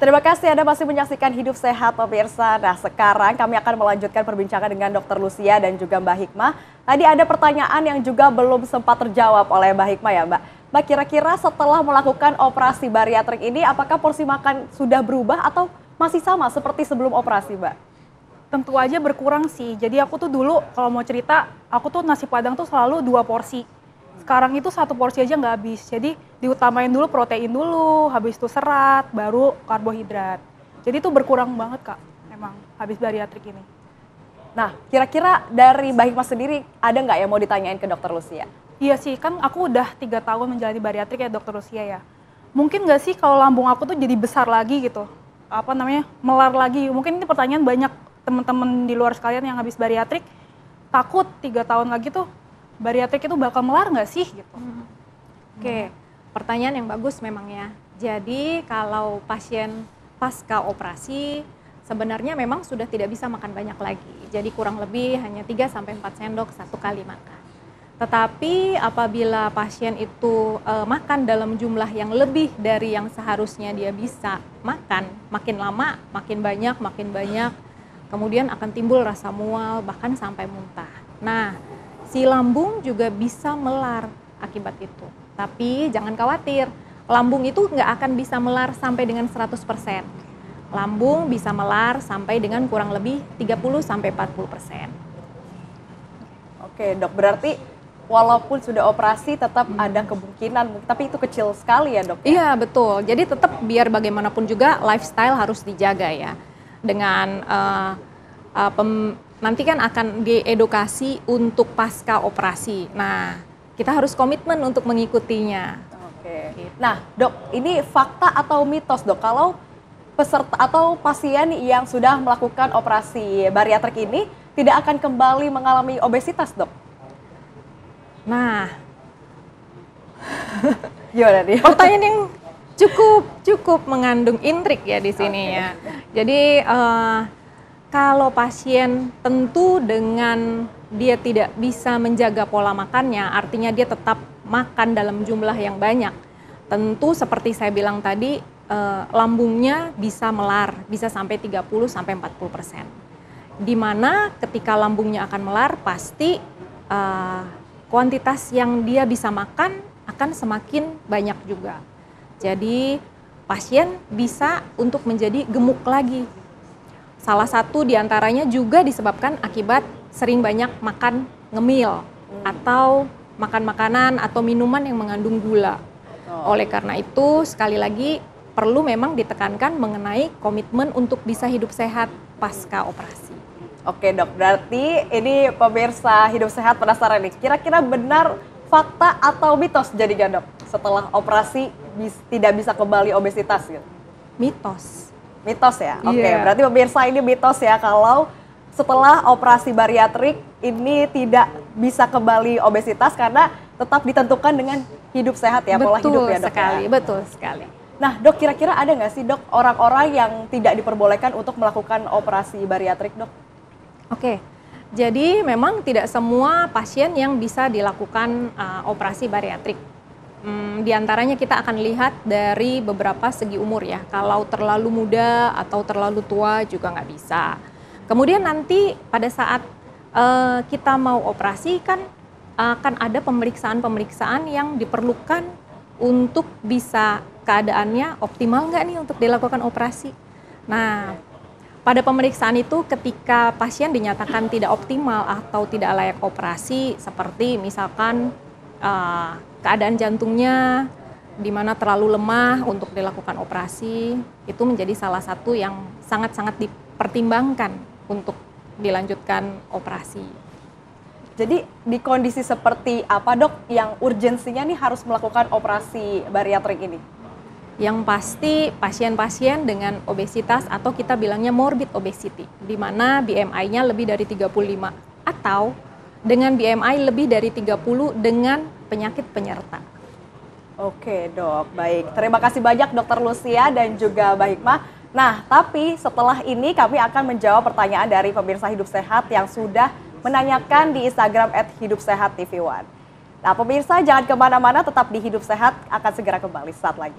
Terima kasih Anda masih menyaksikan Hidup Sehat pemirsa. Nah sekarang kami akan melanjutkan perbincangan dengan Dr. Lucia dan juga Mbak Hikmah. Tadi ada pertanyaan yang juga belum sempat terjawab oleh Mbak Hikmah ya Mbak. Mbak kira-kira setelah melakukan operasi bariatrik ini apakah porsi makan sudah berubah atau masih sama seperti sebelum operasi Mbak? Tentu aja berkurang sih. Jadi aku tuh dulu kalau mau cerita, aku tuh nasi padang tuh selalu 2 porsi. Sekarang itu 1 porsi aja nggak habis. Jadi diutamain dulu protein dulu, habis itu serat, baru karbohidrat. Jadi itu berkurang banget Kak, emang habis bariatrik ini. Nah kira-kira dari Mbak Hikmah sendiri ada nggak yang mau ditanyain ke Dr. Lucia? Iya sih, kan aku udah 3 tahun menjalani bariatrik ya Dr. Lucia ya. Mungkin nggak sih kalau lambung aku tuh jadi besar lagi gitu? Melar lagi. Mungkin ini pertanyaan banyak teman-teman di luar sekalian yang habis bariatrik, takut 3 tahun lagi tuh bariatrik itu bakal melar nggak sih gitu. Oke, pertanyaan yang bagus memang ya. Jadi kalau pasien pasca operasi sebenarnya memang sudah tidak bisa makan banyak lagi. Jadi kurang lebih hanya 3-4 sendok satu kali makan. Tetapi apabila pasien itu makan dalam jumlah yang lebih dari yang seharusnya dia bisa makan, makin lama makin banyak, kemudian akan timbul rasa mual bahkan sampai muntah. Nah, si lambung juga bisa melar akibat itu. Tapi jangan khawatir, lambung itu nggak akan bisa melar sampai dengan 100%. Lambung bisa melar sampai dengan kurang lebih 30-40%. Oke dok, berarti walaupun sudah operasi tetap ada kemungkinan, tapi itu kecil sekali ya dok? Iya betul, jadi tetap biar bagaimanapun juga lifestyle harus dijaga ya. Dengan nanti kan akan diedukasi untuk pasca operasi. Nah, kita harus komitmen untuk mengikutinya. Oke. Nah, dok, ini fakta atau mitos, dok? Kalau peserta atau pasien yang sudah melakukan operasi bariatrik ini tidak akan kembali mengalami obesitas, dok? Nah, gimana nih? pertanyaan yang cukup mengandung intrik ya di sini ya. Jadi kalau pasien tentu dengan dia tidak bisa menjaga pola makannya, artinya dia tetap makan dalam jumlah yang banyak. Tentu seperti saya bilang tadi, lambungnya bisa melar, bisa sampai 30-40%. Di mana ketika lambungnya akan melar, pasti kuantitas yang dia bisa makan akan semakin banyak juga. Jadi pasien bisa untuk menjadi gemuk lagi. Salah satu diantaranya juga disebabkan akibat sering banyak makan ngemil atau makan makanan atau minuman yang mengandung gula. Oleh karena itu sekali lagi perlu memang ditekankan mengenai komitmen untuk bisa hidup sehat pasca operasi. Oke dok, berarti ini pemirsa Hidup Sehat penasaran nih, kira-kira benar fakta atau mitos jadinya dok? Setelah operasi tidak bisa kembali obesitas gitu? Mitos. Mitos ya? Oke, berarti pemirsa ini mitos ya kalau setelah operasi bariatrik ini tidak bisa kembali obesitas karena tetap ditentukan dengan hidup sehat ya, pola hidup ya dok? Betul sekali. Nah dok, kira-kira ada nggak sih dok orang-orang yang tidak diperbolehkan untuk melakukan operasi bariatrik dok? Oke, jadi memang tidak semua pasien yang bisa dilakukan operasi bariatrik. Di antaranya kita akan lihat dari beberapa segi umur ya. Kalau terlalu muda atau terlalu tua juga nggak bisa. Kemudian nanti pada saat kita mau operasi kan akan ada pemeriksaan-pemeriksaan yang diperlukan untuk bisa keadaannya optimal nggak nih untuk dilakukan operasi. Nah, pada pemeriksaan itu ketika pasien dinyatakan tidak optimal atau tidak layak operasi, seperti misalkan keadaan jantungnya di mana terlalu lemah untuk dilakukan operasi, itu menjadi salah satu yang sangat-sangat dipertimbangkan untuk dilanjutkan operasi. Jadi di kondisi seperti apa dok yang urgensinya nih harus melakukan operasi bariatrik ini? Yang pasti pasien-pasien dengan obesitas atau kita bilangnya morbid obesity, di mana BMI-nya lebih dari 35 atau dengan BMI lebih dari 30 dengan penyakit penyerta. Oke dok, baik. Terima kasih banyak Dr. Lucia dan juga Mbak Hikmah. Nah, tapi setelah ini kami akan menjawab pertanyaan dari pemirsa Hidup Sehat yang sudah menanyakan di Instagram @hidupsehattv1. Nah, pemirsa jangan kemana-mana, tetap di Hidup Sehat, akan segera kembali saat lagi.